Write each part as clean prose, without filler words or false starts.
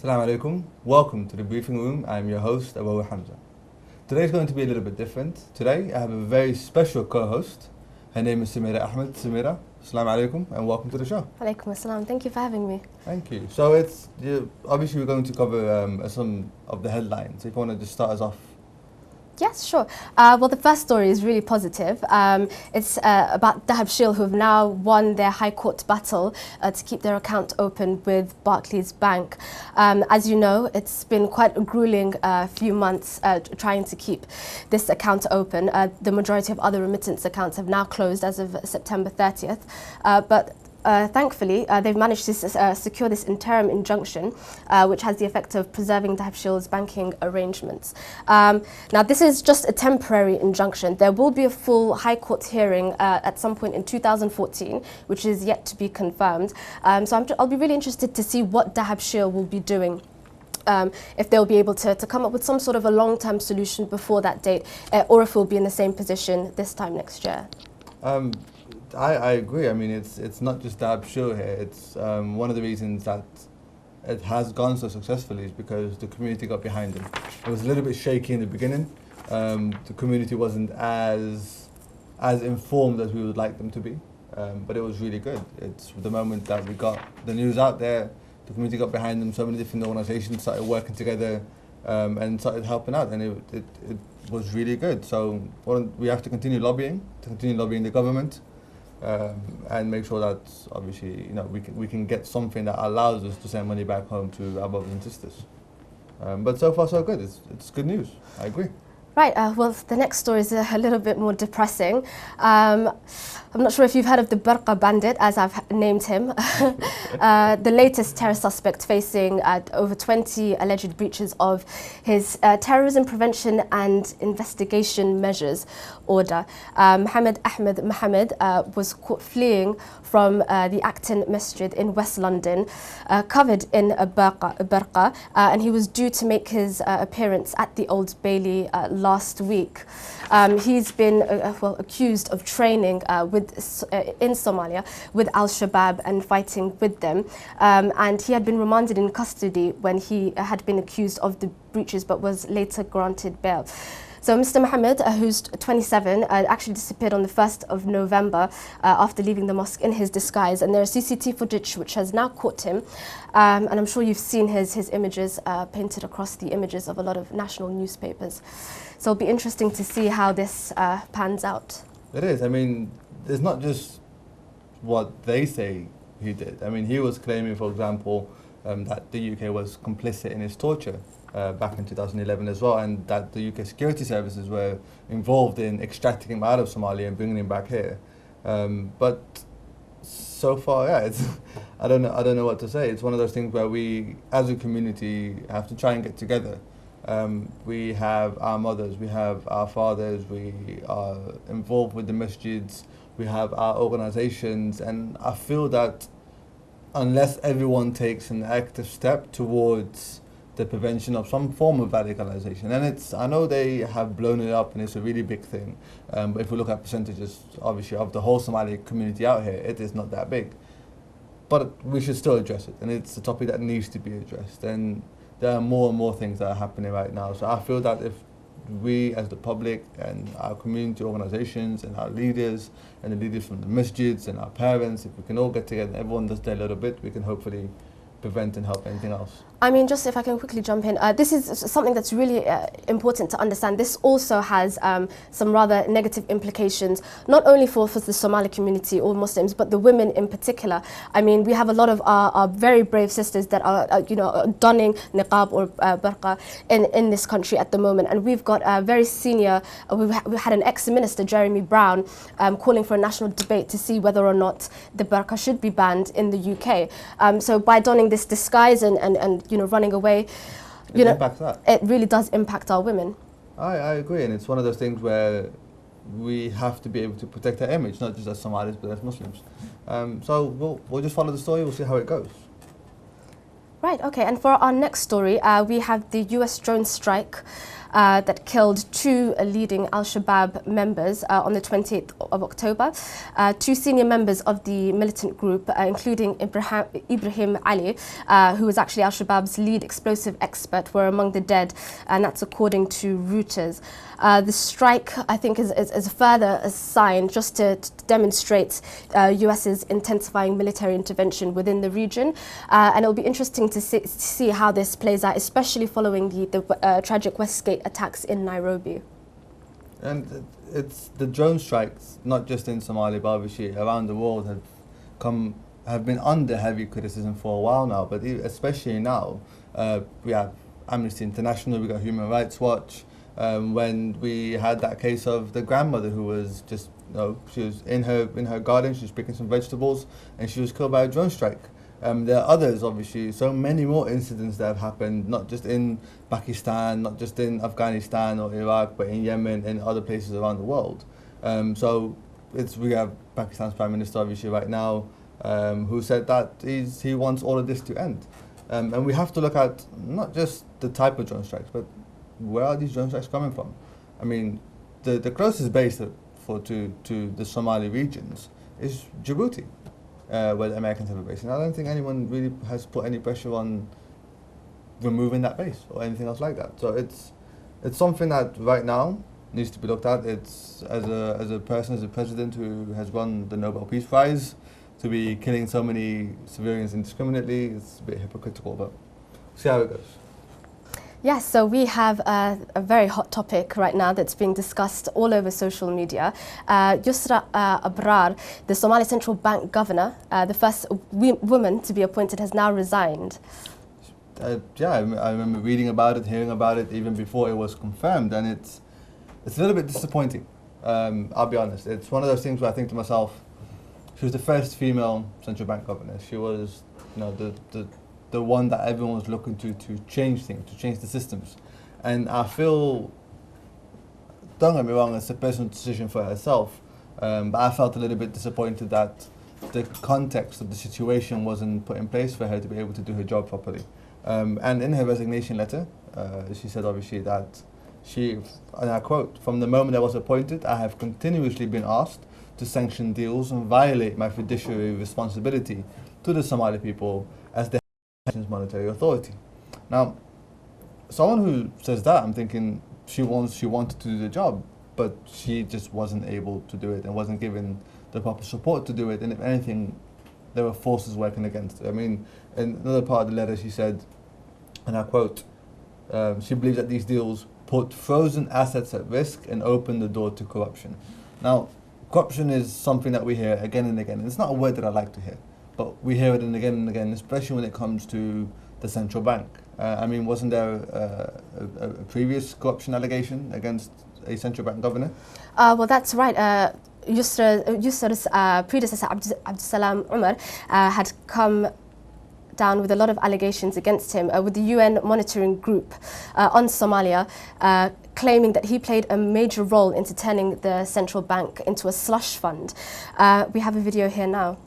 Assalamu alaikum. Welcome to the briefing room. I'm your host, Awoowe Hamza. Today's going to be a little bit different. Today I have a very special co-host. Her name is Samira Ahmed. Samira, Assalamu alaikum and welcome to the show. Alaikum assalam. Thank you for having me. Thank you. So obviously we're going to cover some of the headlines. If you want to just start us off. Yes, sure. Well, the first story is really positive. It's about DAHABSHIIL, who have now won their High Court battle to keep their account open with Barclays Bank. As you know, it's been quite a grueling few months trying to keep this account open. The majority of other remittance accounts have now closed as of September 30th. But thankfully, they've managed to secure this interim injunction, which has the effect of preserving DAHABSHIIL's banking arrangements. Now, this is just a temporary injunction. There will be a full High Court hearing at some point in 2014, which is yet to be confirmed. So I'll be really interested to see what DAHABSHIIL will be doing. If they'll be able to come up with some sort of a long-term solution before that date, or if we'll be in the same position this time next year. I agree. I mean, it's not just DAHABSHIIL here. It's one of the reasons that it has gone so successfully is because the community got behind them. It was a little bit shaky in the beginning. The community wasn't as informed as we would like them to be, but it was really good. It's the moment that we got the news out there, the community got behind them. So many different organisations started working together and started helping out, and it was really good. So we have to continue lobbying the government. And make sure that obviously we can get something that allows us to send money back home to our brothers and sisters. But so far so good. It's good news. I agree. Right, well, the next story is a little bit more depressing. I'm not sure if you've heard of the BURQA bandit, as I've named him. The latest terror suspect facing over 20 alleged breaches of his Terrorism Prevention and Investigation Measures order. Mohammed Ahmed Mohammed was caught fleeing from the Acton Masjid in West London, covered in a burqa, and he was due to make his appearance at the Old Bailey last week. He's been accused of training in Somalia with Al-Shabaab and fighting with them. And he had been remanded in custody when he had been accused of the breaches but was later granted bail. So Mr. Mohammed, who's 27, actually disappeared on the 1st of November after leaving the mosque in his disguise. And there's CCTV footage which has now caught him. And I'm sure you've seen his images painted across the images of a lot of national newspapers. So it'll be interesting to see how this pans out. It is. I mean, it's not just what they say he did. I mean, he was claiming, for example, that the UK was complicit in his torture. Back in 2011 as well, and that the UK security services were involved in extracting him out of Somalia and bringing him back here. But so far, yeah, I don't know what to say. It's one of those things where we, as a community, have to try and get together. We have our mothers, we have our fathers, we are involved with the masjids, we have our organisations, and I feel that unless everyone takes an active step towards the prevention of some form of radicalization. And I know they have blown it up and it's a really big thing. But if we look at percentages, obviously, of the whole Somali community out here, it is not that big. But we should still address it. And it's a topic that needs to be addressed. And there are more and more things that are happening right now. So I feel that if we as the public and our community organizations and our leaders and the leaders from the masjids and our parents, if we can all get together, everyone does their little bit, we can hopefully prevent and help anything else. I mean, just if I can quickly jump in, this is something that's really important to understand. This also has some rather negative implications, not only for the Somali community or Muslims, but the women in particular. I mean, we have a lot of our very brave sisters that are, donning niqab or burqa in this country at the moment. And we've got a very senior, we had an ex-minister, Jeremy Brown, calling for a national debate to see whether or not the burqa should be banned in the UK. So by donning this disguise and running away, it really does impact our women. I agree, and it's one of those things where we have to be able to protect our image, not just as Somalis, but as Muslims. So we'll just follow the story, we'll see how it goes. Right, okay, and for our next story, we have the US drone strike. that killed 2 leading Al-Shabaab members on the 28th of October. 2 senior members of the militant group, including Ibrahim Ali, who was actually Al-Shabaab's lead explosive expert, were among the dead, and that's according to Reuters. The strike, I think, is further a sign just to demonstrate US's intensifying military intervention within the region. And it'll be interesting to see how this plays out, especially following the tragic Westgate attacks in Nairobi. And it's the drone strikes, not just in Somalia, but obviously around the world, have been under heavy criticism for a while now. But especially now, we have Amnesty International, we got Human Rights Watch. When we had that case of the grandmother who was just, she was in her garden, she was picking some vegetables, and she was killed by a drone strike. There are others, obviously, so many more incidents that have happened, not just in Pakistan, not just in Afghanistan or Iraq, but in Yemen and other places around the world. So we have Pakistan's Prime Minister, obviously, right now, who said that he wants all of this to end. And we have to look at not just the type of drone strikes, but where are these drone strikes coming from? I mean, the closest base to the Somali regions is Djibouti, where the Americans have a base. And I don't think anyone really has put any pressure on removing that base or anything else like that. So it's something that right now needs to be looked at. It's as a president who has won the Nobel Peace Prize, to be killing so many civilians indiscriminately, it's a bit hypocritical, but see how it goes. Yes, so we have a very hot topic right now that's being discussed all over social media. YUSUR ABRAR, the Somali Central Bank governor, the first woman to be appointed, has now resigned. Yeah, I remember reading about it, hearing about it even before it was confirmed, and it's a little bit disappointing. I'll be honest. It's one of those things where I think to myself, she was the first female central bank governor. She was, the one that everyone was looking to change things, to change the systems. And I feel, don't get me wrong, it's a personal decision for herself, but I felt a little bit disappointed that the context of the situation wasn't put in place for her to be able to do her job properly. And in her resignation letter, she said obviously that and I quote, "From the moment I was appointed, I have continuously been asked to sanction deals and violate my fiduciary responsibility to the Somali people as the monetary authority." Now, someone who says that, I'm thinking she wanted to do the job, but she just wasn't able to do it and wasn't given the proper support to do it. And if anything, there were forces working against her. I mean, in another part of the letter, she said, and I quote, she believes that these deals put frozen assets at risk and open the door to corruption. Now, corruption is something that we hear again and again. It's not a word that I like to hear, but we hear it again and again, especially when it comes to the central bank. I mean, wasn't there a previous corruption allegation against a central bank governor? Well, that's right. YUSUR's predecessor, Abdulsalam Umar, had come down with a lot of allegations against him with the UN monitoring group on Somalia, claiming that he played a major role into turning the central bank into a slush fund. We have a video here now.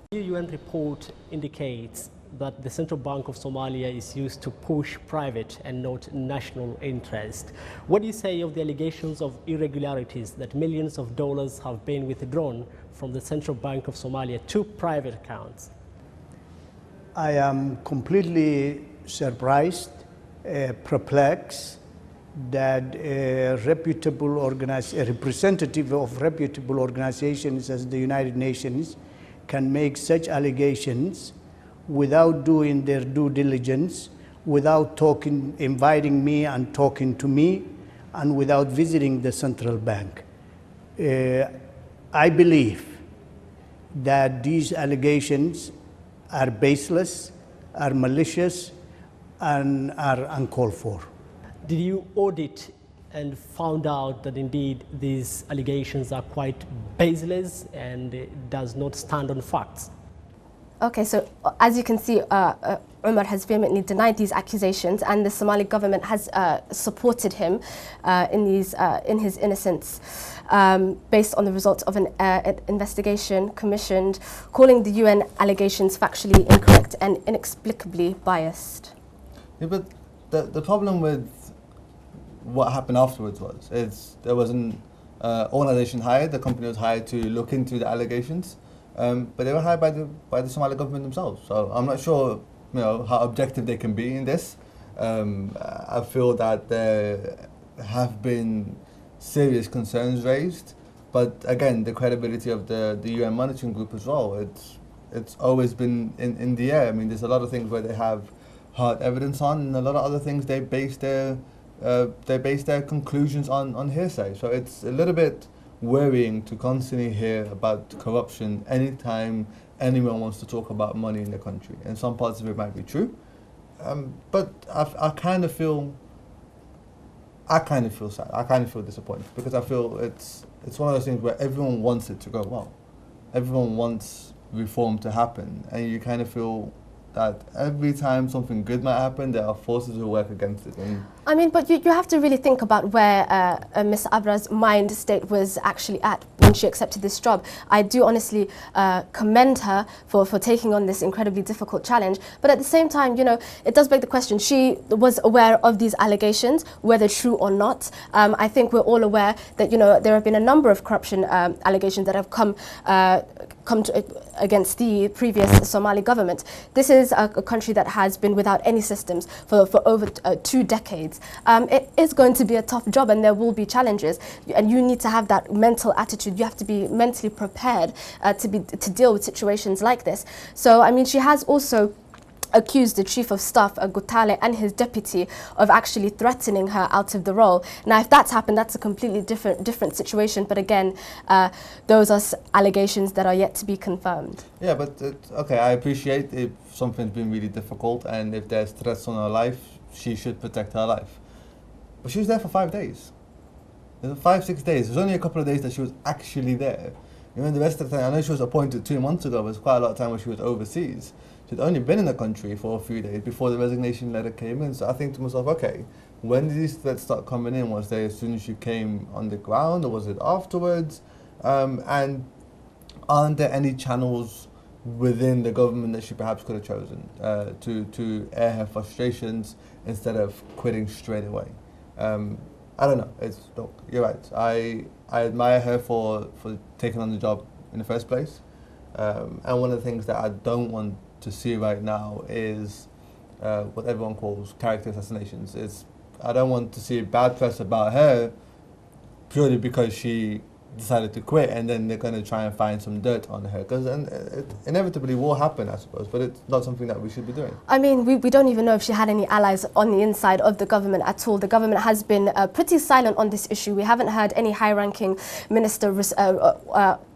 The UN report indicates that the Central Bank of Somalia is used to push private and not national interest. What do you say of the allegations of irregularities that millions of dollars have been withdrawn from the Central Bank of Somalia to private accounts? I am completely surprised, perplexed that a representative of reputable organizations as the United Nations can make such allegations without doing their due diligence, without inviting me and talking to me, and without visiting the central bank. I believe that these allegations are baseless, are malicious, and are uncalled for. Did you audit and found out that indeed these allegations are quite baseless and does not stand on facts? Okay, so as you can see, Umar has vehemently denied these accusations, and the Somali government has supported him in his innocence, based on the results of an investigation commissioned, calling the UN allegations factually incorrect and inexplicably biased. Yeah, but the problem with what happened afterwards was there was an organisation hired. The company was hired to look into the allegations, but they were hired by the Somali government themselves. So I'm not sure, how objective they can be in this. I feel that there have been serious concerns raised, but again, the credibility of the UN monitoring group as well. It's always been in the air. I mean, there's a lot of things where they have hard evidence on, and a lot of other things they base their conclusions on hearsay. So it's a little bit worrying to constantly hear about corruption anytime anyone wants to talk about money in the country. And some parts of it might be true, but I kind of feel sad. I kind of feel disappointed because I feel it's one of those things where everyone wants it to go well. Everyone wants reform to happen, and you kind of feel that every time something good might happen, there are forces who work against it. And I mean, but you have to really think about where Ms. Abrar's mind state was actually at when she accepted this job. I do honestly commend her for taking on this incredibly difficult challenge. But at the same time, it does beg the question. She was aware of these allegations, whether true or not. I think we're all aware that, there have been a number of corruption allegations that have come against the previous Somali government. This is a country that has been without any systems for over 2 decades. It is going to be a tough job, and there will be challenges, and you need to have that mental attitude. You have to be mentally prepared to deal with situations like this. So, I mean, she has also accused the Chief of Staff, Gutale, and his deputy of actually threatening her out of the role. Now, if that's happened, that's a completely different situation. But again, those are allegations that are yet to be confirmed. Yeah, but okay, I appreciate if something's been really difficult and if there's threats on her life, she should protect her life. But she was there for 5 days. 5-6 days. It was only a couple of days that she was actually there. The rest of the time, I know she was appointed 2 months ago, but it was quite a lot of time when she was overseas. She'd only been in the country for a few days before the resignation letter came in. So I think to myself, okay, when did these threats start coming in? Was they as soon as you came on the ground, or was it afterwards? And aren't there any channels within the government that she perhaps could have chosen to air her frustrations instead of quitting straight away? I don't know. Look, you're right. I admire her for taking on the job in the first place. And one of the things that I don't want to see right now is what everyone calls character assassinations. I don't want to see bad press about her purely because she decided to quit, and then they're going to try and find some dirt on her, because it inevitably will happen, I suppose, but it's not something that we should be doing. I mean, we don't even know if she had any allies on the inside of the government at all. The government has been pretty silent on this issue. We haven't heard any high-ranking minister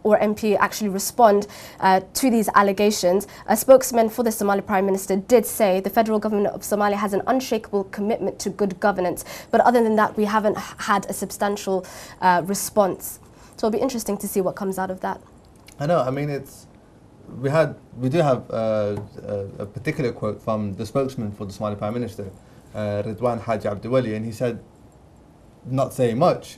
or MP actually respond to these allegations. A spokesman for the Somali Prime Minister did say the federal government of Somalia has an unshakable commitment to good governance, but other than that, we haven't had a substantial response. So it'll be interesting to see what comes out of that. I know. I mean, we do have a particular quote from the spokesman for the Somali Prime Minister, Ridwan Haji Abdiwali, and he said, not saying much,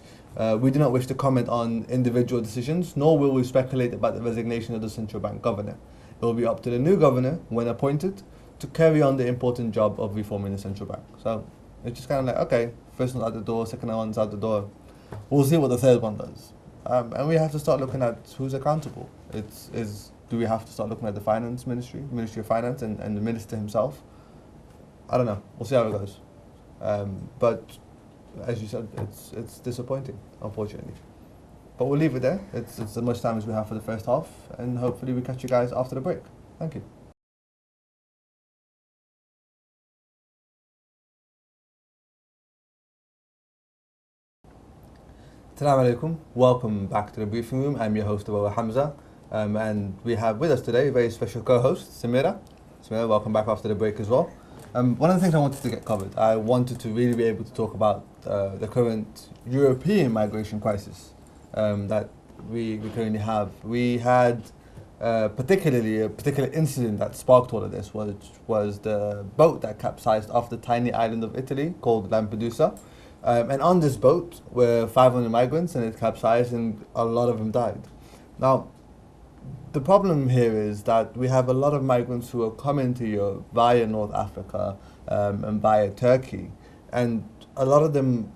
we do not wish to comment on individual decisions, nor will we speculate about the resignation of the central bank governor. It will be up to the new governor, when appointed, to carry on the important job of reforming the central bank. So it's just kind of like, okay, first one's out the door, second one's out the door. We'll see what the third one does. And we have to start looking at who's accountable. Do we have to start looking at the finance ministry, Ministry of Finance, and the minister himself? I don't know. We'll see how it goes. But as you said, it's disappointing, unfortunately. But we'll leave it there. It's as much time as we have for the first half, and hopefully we catch you guys after the break. Thank you. Assalamu alaikum. Welcome back to the briefing room. I'm your host, Awoowe Hamza, and we have with us today a very special co-host, Samira. Samira, welcome back after the break as well. One of the things I wanted to get covered, I wanted to really be able to talk about the current European migration crisis that we currently have. We had a particular incident that sparked all of this, which was the boat that capsized off the tiny island of Italy called Lampeduesa. And on this boat were 500 migrants, and it capsized, and a lot of them died. Now, the problem here is that we have a lot of migrants who are coming to Europe via North Africa and via Turkey, and a lot of them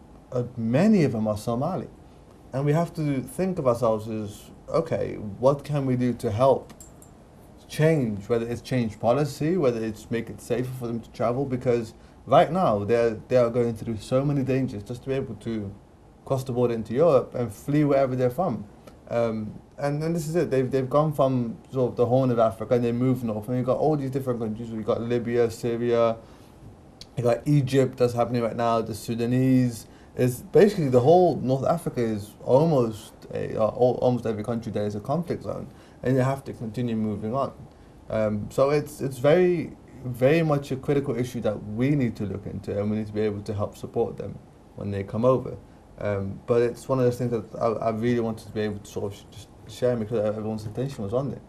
many of them are Somali. And we have to think of ourselves as, okay, what can we do to help change, whether it's change policy, whether it's make it safer for them to travel, because right now they are going through so many dangers just to be able to cross the border into Europe and flee wherever they're from. And this is it, they've gone from sort of the Horn of Africa and they moved north, and you've got all these different countries. We've got Libya, Syria, you've got Egypt that's happening right now, the Sudanese. It's basically the whole North Africa is almost every country there is a conflict zone, and you have to continue moving on. So it's very, very much a critical issue that we need to look into, and we need to be able to help support them when they come over. But it's one of those things that I really wanted to be able to sort of just share, because everyone's attention was on it.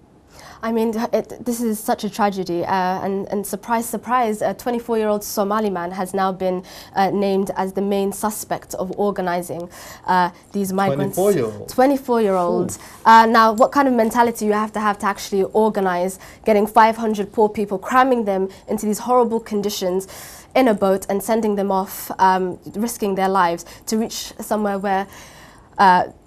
I mean, this is such a tragedy, and surprise, surprise, a 24-year-old Somali man has now been named as the main suspect of organising these migrants. 24-year-old? 24-year-olds. Now, what kind of mentality you have to actually organise getting 500 poor people, cramming them into these horrible conditions in a boat and sending them off, risking their lives to reach somewhere where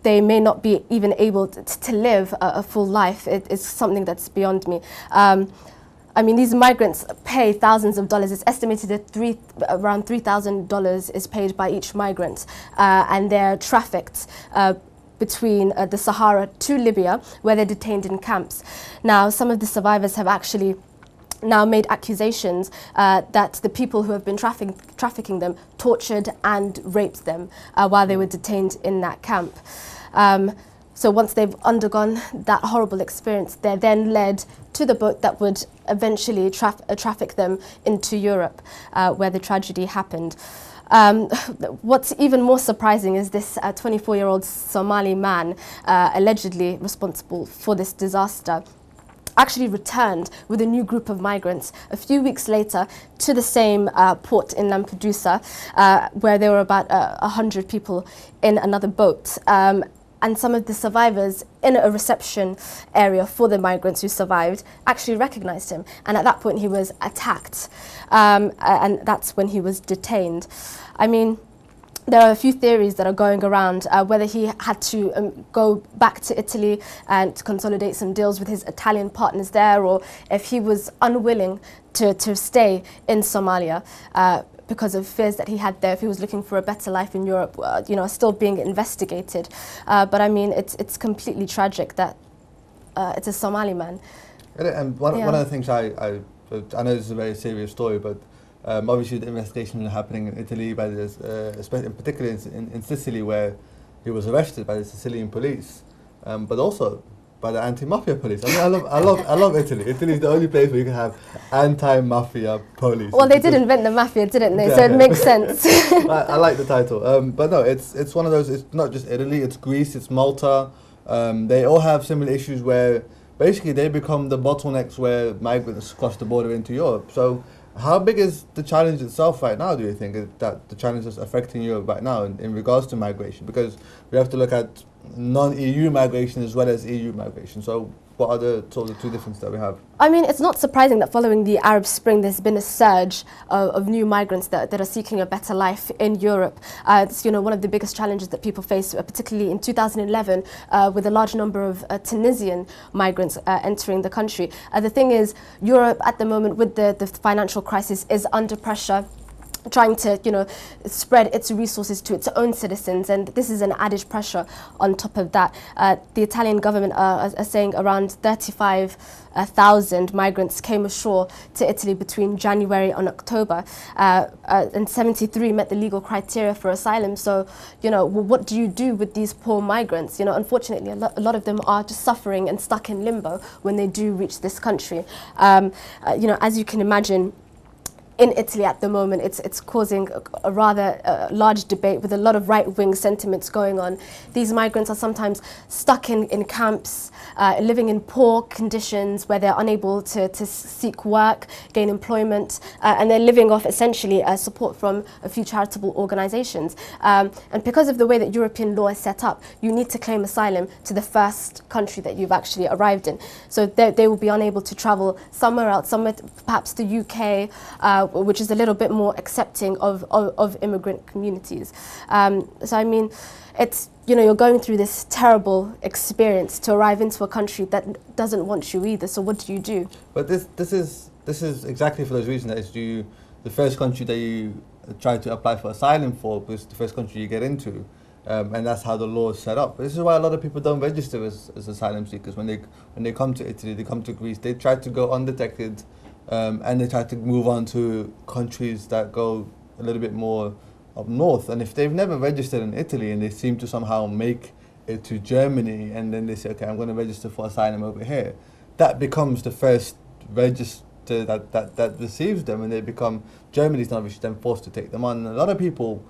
they may not be even able to live a full life. It is something that's beyond me. I mean, these migrants pay thousands of dollars. It's estimated that around $3,000 is paid by each migrant, and they're trafficked between the Sahara to Libya, where they're detained in camps. Now, some of the survivors have actually now made accusations that the people who have been trafficking them tortured and raped them while they were detained in that camp. So once they've undergone that horrible experience, they're then led to the boat that would eventually traffic them into Europe, where the tragedy happened. What's even more surprising is this 24-year-old Somali man, allegedly responsible for this disaster, actually returned with a new group of migrants a few weeks later to the same port in Lampedusa, where there were about 100 people in another boat. And some of the survivors in a reception area for the migrants who survived actually recognized him. And at that point he was attacked, and that's when he was detained. I mean, there are a few theories that are going around, whether he had to go back to Italy and to consolidate some deals with his Italian partners there, or if he was unwilling to stay in Somalia because of fears that he had there, if he was looking for a better life in Europe, you know, still being investigated. But I mean, it's completely tragic that it's a Somali man. And one of the things I know this is a very serious story, but obviously the investigation is happening in Italy, by this, particularly in Sicily, where he was arrested by the Sicilian police, but also by the anti-mafia police. I mean, I love Italy. Italy is the only place where you can have anti-mafia police. Well, they did invent the mafia, didn't they? Yeah. So it makes sense. I like the title, but no, it's one of those. It's not just Italy. It's Greece. It's Malta. They all have similar issues where basically they become the bottlenecks where migrants cross the border into Europe. So how big is the challenge itself right now, do you think, that the challenge is affecting Europe right now in regards to migration? Because we have to look at non-EU migration as well as EU migration. So what are the sort of two differences that we have? I mean, it's not surprising that following the Arab Spring, there's been a surge of new migrants that are seeking a better life in Europe. It's, you know, one of the biggest challenges that people face, particularly in 2011, with a large number of Tunisian migrants entering the country. The thing is, Europe at the moment, with the financial crisis, is under pressure, trying to, you know, spread its resources to its own citizens, and this is an added pressure on top of that. The Italian government are saying around 35,000 migrants came ashore to Italy between January and October, and 73 met the legal criteria for asylum. So, you know, what do you do with these poor migrants? You know, unfortunately, a lot of them are just suffering and stuck in limbo when they do reach this country. You know, as you can imagine, in Italy at the moment, it's causing a rather large debate with a lot of right-wing sentiments going on. These migrants are sometimes stuck in camps, living in poor conditions where they're unable to seek work, gain employment, and they're living off essentially support from a few charitable organizations. And because of the way that European law is set up, you need to claim asylum to the first country that you've actually arrived in. So they will be unable to travel somewhere else, perhaps the UK, which is a little bit more accepting of immigrant communities. So I mean, it's, you know, you're going through this terrible experience to arrive into a country that doesn't want you either. So what do you do? But this is exactly for those reasons that it's the first country that you try to apply for asylum for, because the first country you get into. And that's how the law is set up. This is why a lot of people don't register as asylum seekers. When they come to Italy, they come to Greece, they try to go undetected, and they try to move on to countries that go a little bit more up north. And if they've never registered in Italy and they seem to somehow make it to Germany, and then they say, okay, I'm going to register for asylum over here, that becomes the first register that receives them, and they become, Germany's not then forced to take them on. And a lot of people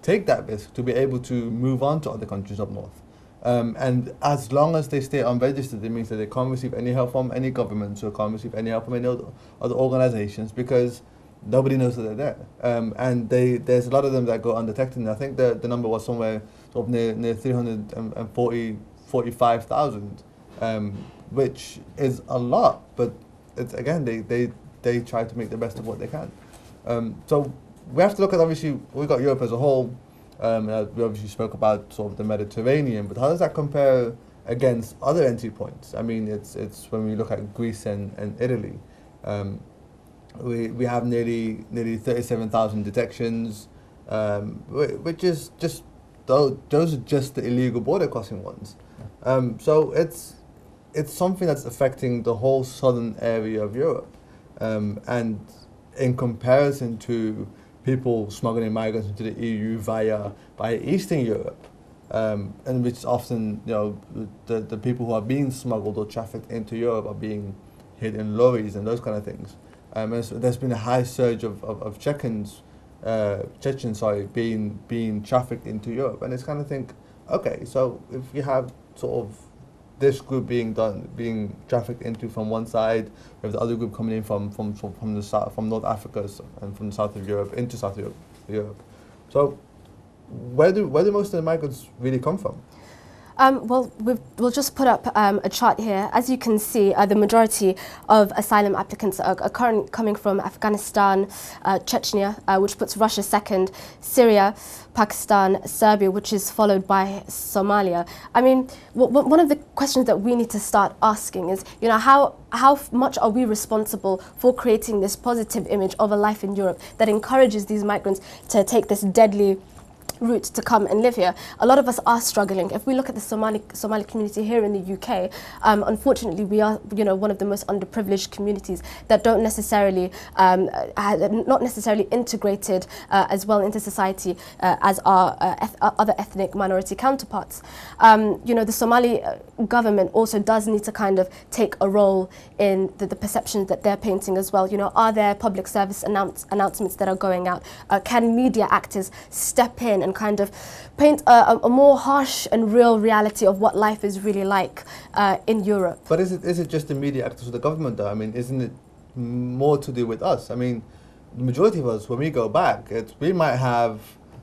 take that risk to be able to move on to other countries up north. And as long as they stay unregistered, it means that they can't receive any help from any governments or can't receive any help from any other organizations, because nobody knows that they're there. And there's a lot of them that go undetected. And I think the number was somewhere up near 345,000, which is a lot. But it's, again, they try to make the best of what they can. So we have to look at, obviously, we got Europe as a whole. We obviously spoke about sort of the Mediterranean, but how does that compare against other entry points? I mean, it's when we look at Greece and Italy, we have nearly 37,000 detections, which is just, those are just the illegal border crossing ones. So it's something that's affecting the whole southern area of Europe, and in comparison to people smuggling migrants into the EU via Eastern Europe, and which often, you know, the people who are being smuggled or trafficked into Europe are being hid in lorries and those kind of things. And there's been a high surge of Chechens being trafficked into Europe, and it's kind of think, okay, so if you have sort of this group being trafficked into from one side, we have the other group coming in from the south, from North Africa and from the south of Europe into South Europe. So where do most of the migrants really come from? Well, we'll just put up a chart here. As you can see, the majority of asylum applicants are currently coming from Afghanistan, Chechnya, which puts Russia second, Syria, Pakistan, Serbia, which is followed by Somalia. I mean, one of the questions that we need to start asking is, you know, how much are we responsible for creating this positive image of a life in Europe that encourages these migrants to take this deadly route to come and live here? A lot of us are struggling. If we look at the Somali community here in the UK, unfortunately, we are, you know, one of the most underprivileged communities that don't necessarily, not necessarily integrated as well into society as our other ethnic minority counterparts. You know, the Somali government also does need to kind of take a role in the perceptions that they're painting as well. You know, are there public service announcements that are going out? Can media actors step in and kind of paint a more harsh and real reality of what life is really like in Europe? But is it just the media actors or the government, though? I mean, isn't it more to do with us? I mean, the majority of us, when we go back, we might have,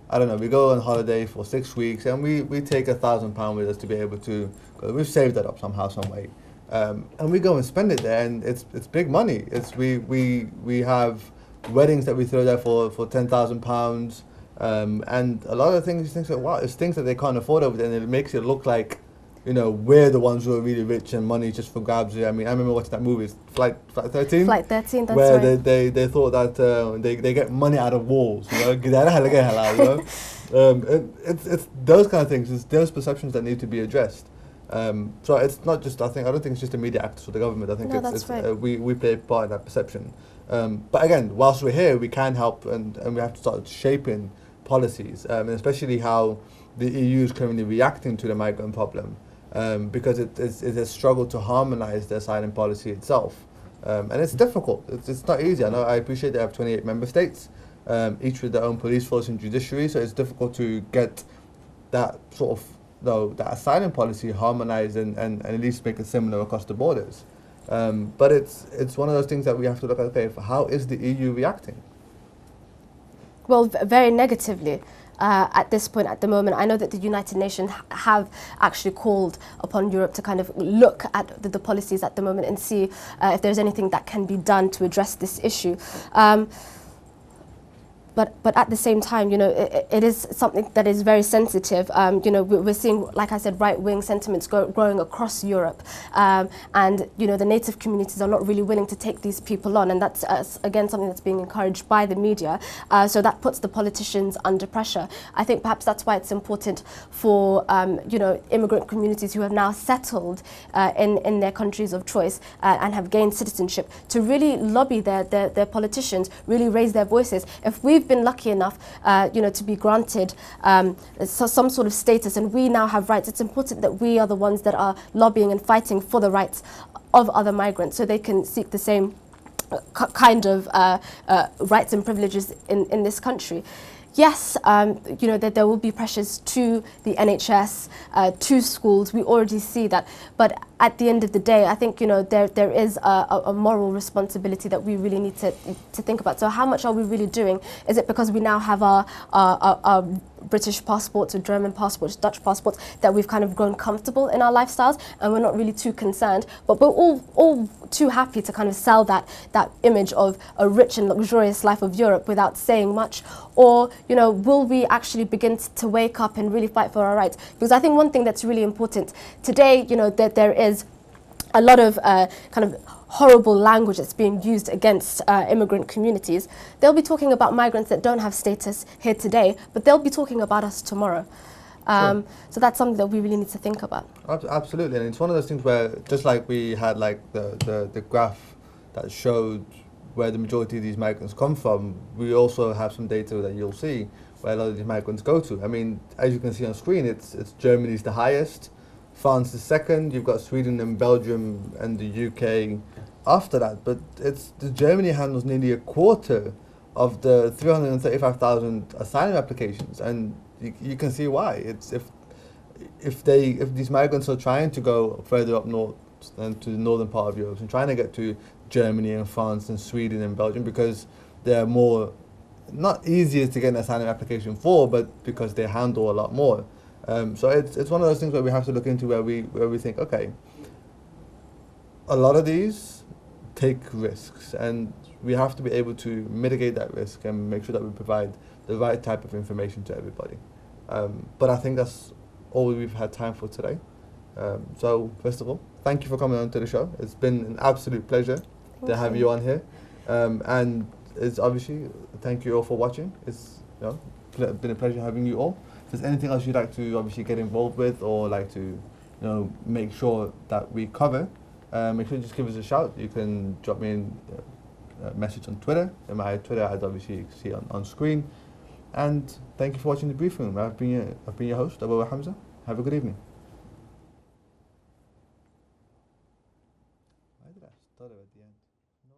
I don't know, we go on holiday for 6 weeks and we take £1,000 with us to be able to, we've saved that up somehow, some way. And we go and spend it there, and it's big money. We have weddings that we throw there for £10,000. And a lot of things like, wow, it's things that they can't afford over there, and it makes it look like, you know, we're the ones who are really rich and money just for grabs. I mean, I remember watching that movie, Flight 13? Flight 13, that's where right. They thought that they get money out of walls, you know? It's those kind of things, it's those perceptions that need to be addressed. So it's not just, I don't think it's just the media actors or the government. I think we play a part in that perception. But again, whilst we're here, we can help, and we have to start shaping policies, and especially how the EU is currently reacting to the migrant problem, because it has struggled to harmonise the asylum policy itself, and it's difficult. It's not easy. I appreciate they have 28 member states, each with their own police force and judiciary, so it's difficult to get that sort of that asylum policy harmonised and at least make it similar across the borders. But it's one of those things that we have to look at. Okay, how is the EU reacting? Well, very negatively. at this point, at the moment. I know that the United Nations have actually called upon Europe to kind of look at the policies at the moment and see if there's anything that can be done to address this issue. But at the same time, you know, it is something that is very sensitive. You know, we're seeing, like I said, right-wing sentiments growing across Europe. And, you know, the native communities are not really willing to take these people on. And that's, again, something that's being encouraged by the media. So that puts the politicians under pressure. I think perhaps that's why it's important for, you know, immigrant communities who have now settled in their countries of choice and have gained citizenship to really lobby their politicians, really raise their voices. If we've been lucky enough, you know, to be granted some sort of status, and we now have rights, it's important that we are the ones that are lobbying and fighting for the rights of other migrants, so they can seek the same kind of rights and privileges in this country. Yes, you know, that there will be pressures to the NHS, to schools. We already see that. But at the end of the day, I think, you know, there is a moral responsibility that we really need to think about. So how much are we really doing? Is it because we now have our British passports or German passports, Dutch passports, that we've kind of grown comfortable in our lifestyles and we're not really too concerned? But we're all too happy to kind of sell that image of a rich and luxurious life of Europe without saying much? Or, you know, will we actually begin to wake up and really fight for our rights? Because I think one thing that's really important today, you know, that there is a lot of kind of horrible language that's being used against immigrant communities. They'll be talking about migrants that don't have status here today, but they'll be talking about us tomorrow. Sure. So that's something that we really need to think about. Absolutely, and it's one of those things where, just like we had like the graph that showed where the majority of these migrants come from, we also have some data that you'll see where a lot of these migrants go to. I mean, as you can see on screen, it's Germany's the highest, France is second, you've got Sweden and Belgium and the UK after that, but Germany handles nearly a quarter of the 335,000 asylum applications, and you can see why. It's if these migrants are trying to go further up north and to the northern part of Europe and trying to get to Germany and France and Sweden and Belgium, because they're more, not easier to get an asylum application for, but because they handle a lot more. So it's one of those things where we have to look into where we think, okay, a lot of these take risks, and we have to be able to mitigate that risk and make sure that we provide the right type of information to everybody. But I think that's all we've had time for today. So first of all, thank you for coming on to the show. It's been an absolute pleasure to have you on here. And it's obviously, thank you all for watching. It's, you know, been a pleasure having you all. If there's anything else you'd like to obviously get involved with or like to, you know, make sure that we cover, make sure you just give us a shout. You can drop me a message on Twitter, and my Twitter ad obviously you can see on screen. And thank you for watching the briefing room. I've been your host, Awoowe Hamza. Have a good evening. Why did I stutter at the end?